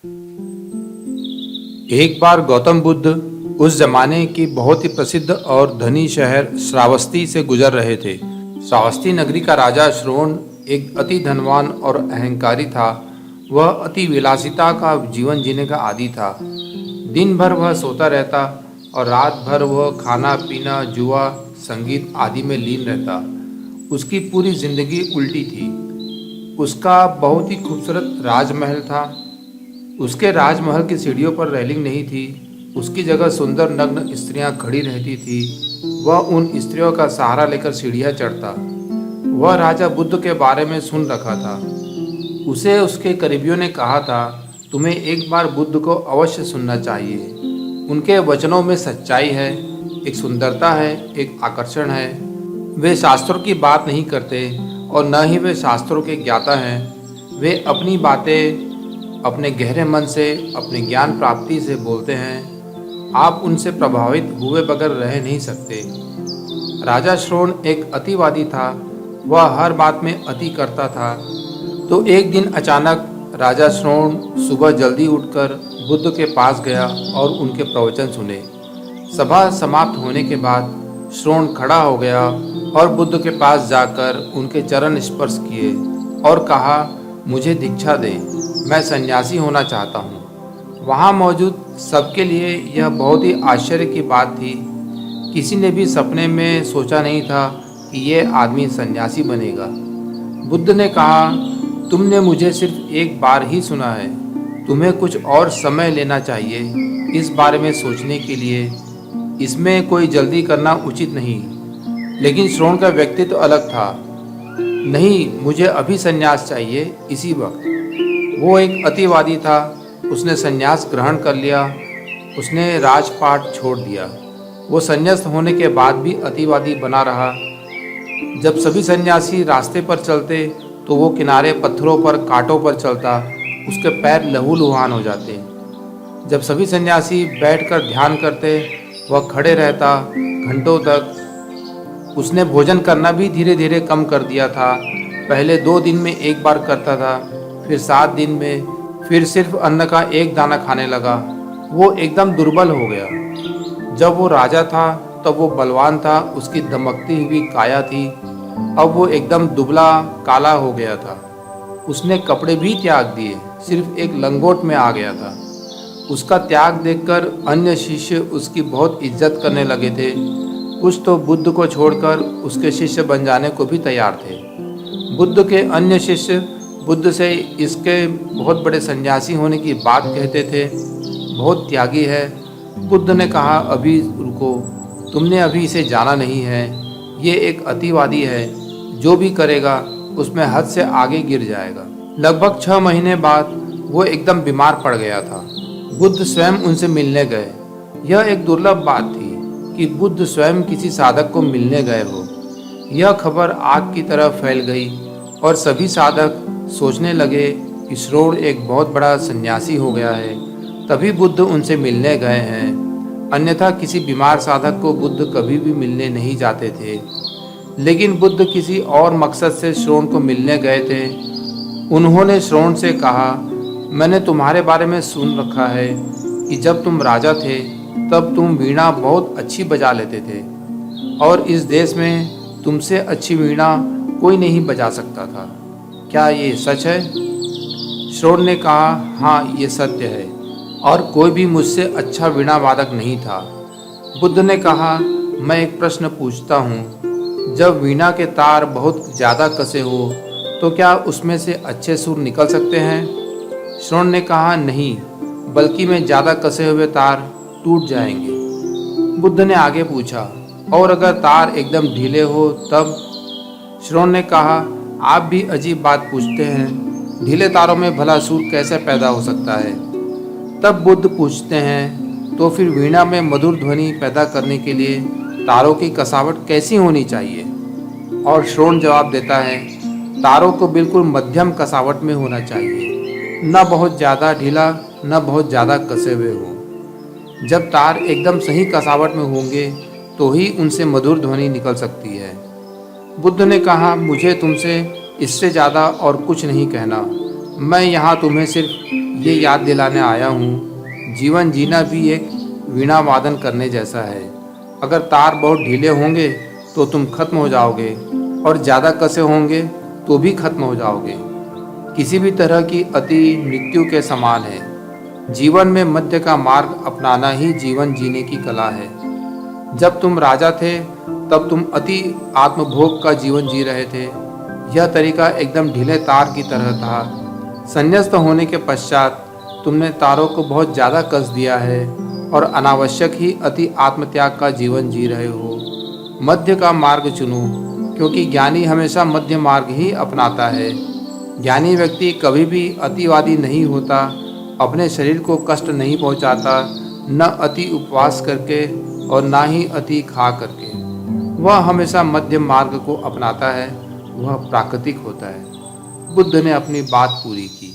एक बार गौतम बुद्ध उस जमाने की बहुत ही प्रसिद्ध और धनी शहर श्रावस्ती से गुजर रहे थे। श्रावस्ती नगरी का राजा श्रोण एक अति धनवान और अहंकारी था। वह अति विलासिता का जीवन जीने का आदी था। दिन भर वह सोता रहता और रात भर वह खाना पीना जुआ संगीत आदि में लीन रहता। उसकी पूरी जिंदगी उल्टी थी। उसका बहुत ही खूबसूरत राजमहल था। उसके राजमहल की सीढ़ियों पर रेलिंग नहीं थी। उसकी जगह सुंदर नग्न स्त्रियां खड़ी रहती थी। वह उन स्त्रियों का सहारा लेकर सीढ़ियां चढ़ता। वह राजा बुद्ध के बारे में सुन रखा था। उसे उसके करीबियों ने कहा था, तुम्हें एक बार बुद्ध को अवश्य सुनना चाहिए। उनके वचनों में सच्चाई है, एक सुंदरता है, एक आकर्षण है। वे शास्त्रों की बात नहीं करते और न ही वे शास्त्रों के ज्ञाता हैं। वे अपनी बातें अपने गहरे मन से, अपने ज्ञान प्राप्ति से बोलते हैं। आप उनसे प्रभावित हुए बगैर रह नहीं सकते। राजा श्रोण एक अतिवादी था। वह हर बात में अति करता था। तो एक दिन अचानक राजा श्रोण सुबह जल्दी उठकर बुद्ध के पास गया और उनके प्रवचन सुने। सभा समाप्त होने के बाद श्रोण खड़ा हो गया और बुद्ध के पास जाकर उनके चरण स्पर्श किए और कहा, मुझे दीक्षा दे, मैं सन्यासी होना चाहता हूँ। वहाँ मौजूद सबके लिए यह बहुत ही आश्चर्य की बात थी। किसी ने भी सपने में सोचा नहीं था कि यह आदमी सन्यासी बनेगा। बुद्ध ने कहा, तुमने मुझे सिर्फ एक बार ही सुना है। तुम्हें कुछ और समय लेना चाहिए इस बारे में सोचने के लिए। इसमें कोई जल्दी करना उचित नहीं। लेकिन श्रोण का व्यक्तित्व अलग था। नहीं, मुझे अभी संन्यास चाहिए, इसी वक्त। वो एक अतिवादी था। उसने संन्यास ग्रहण कर लिया। उसने राजपाट छोड़ दिया। वो संन्यास्त होने के बाद भी अतिवादी बना रहा। जब सभी सन्यासी रास्ते पर चलते तो वो किनारे पत्थरों पर कांटों पर चलता। उसके पैर लहूलुहान हो जाते। जब सभी सन्यासी बैठकर ध्यान करते, वह खड़े रहता घंटों तक। उसने भोजन करना भी धीरे धीरे कम कर दिया था। पहले 2 दिन में एक बार करता था, फिर 7 दिन में, फिर सिर्फ अन्न का एक दाना खाने लगा। वो एकदम दुर्बल हो गया। जब वो राजा था तब वो बलवान था, उसकी दमकती हुई काया थी। अब वो एकदम दुबला काला हो गया था। उसने कपड़े भी त्याग दिए, सिर्फ एक लंगोट में आ गया था। उसका त्याग देखकर अन्य शिष्य उसकी बहुत इज्जत करने लगे थे। कुछ तो बुद्ध को छोड़कर उसके शिष्य बन जाने को भी तैयार थे। बुद्ध के अन्य शिष्य बुद्ध से इसके बहुत बड़े सन्यासी होने की बात कहते थे। बहुत त्यागी है। बुद्ध ने कहा, अभी रुको, तुमने अभी इसे जाना नहीं है। ये एक अतिवादी है। जो भी करेगा उसमें हद से आगे गिर जाएगा। लगभग 6 महीने बाद वो एकदम बीमार पड़ गया था। बुद्ध स्वयं उनसे मिलने गए। यह एक दुर्लभ बात थी कि बुद्ध स्वयं किसी साधक को मिलने गए हो। यह खबर आग की तरह फैल गई और सभी साधक सोचने लगे कि श्रोण एक बहुत बड़ा सन्यासी हो गया है, तभी बुद्ध उनसे मिलने गए हैं। अन्यथा किसी बीमार साधक को बुद्ध कभी भी मिलने नहीं जाते थे। लेकिन बुद्ध किसी और मकसद से श्रोण को मिलने गए थे। उन्होंने श्रोण से कहा, मैंने तुम्हारे बारे में सुन रखा है कि जब तुम राजा थे तब तुम वीणा बहुत अच्छी बजा लेते थे और इस देश में तुमसे अच्छी वीणा कोई नहीं बजा सकता था। क्या ये सच है? श्रोण ने कहा, हाँ, ये सत्य है और कोई भी मुझसे अच्छा वीणा वादक नहीं था। बुद्ध ने कहा, मैं एक प्रश्न पूछता हूँ। जब वीणा के तार बहुत ज़्यादा कसे हो तो क्या उसमें से अच्छे सुर निकल सकते हैं? श्रोण ने कहा, नहीं, बल्कि में ज़्यादा कसे हुए तार टूट जाएंगे। बुद्ध ने आगे पूछा, और अगर तार एकदम ढीले हो तब? श्रोण ने कहा, आप भी अजीब बात पूछते हैं। ढीले तारों में भला सुर कैसे पैदा हो सकता है? तब बुद्ध पूछते हैं, तो फिर वीणा में मधुर ध्वनि पैदा करने के लिए तारों की कसावट कैसी होनी चाहिए? और श्रोण जवाब देता है, तारों को बिल्कुल मध्यम कसावट में होना चाहिए, न बहुत ज़्यादा ढीला न बहुत ज़्यादा कसे हुए हो। जब तार एकदम सही कसावट में होंगे तो ही उनसे मधुर ध्वनि निकल सकती है। बुद्ध ने कहा, मुझे तुमसे इससे ज़्यादा और कुछ नहीं कहना। मैं यहाँ तुम्हें सिर्फ ये याद दिलाने आया हूँ, जीवन जीना भी एक वीणा वादन करने जैसा है। अगर तार बहुत ढीले होंगे तो तुम खत्म हो जाओगे, और ज़्यादा कसे होंगे तो भी खत्म हो जाओगे। किसी भी तरह की अति मृत्यु के समान है। जीवन में मध्य का मार्ग अपनाना ही जीवन जीने की कला है। जब तुम राजा थे तब तुम अति आत्मभोग का जीवन जी रहे थे। यह तरीका एकदम ढीले तार की तरह था। संन्यास्त होने के पश्चात तुमने तारों को बहुत ज़्यादा कस दिया है और अनावश्यक ही अति आत्मत्याग का जीवन जी रहे हो। मध्य का मार्ग चुनो, क्योंकि ज्ञानी हमेशा मध्य मार्ग ही अपनाता है। ज्ञानी व्यक्ति कभी भी अतिवादी नहीं होता, अपने शरीर को कष्ट नहीं पहुंचाता, न अति उपवास करके और ना ही अति खा करके। वह हमेशा मध्य मार्ग को अपनाता है। वह प्राकृतिक होता है। बुद्ध ने अपनी बात पूरी की।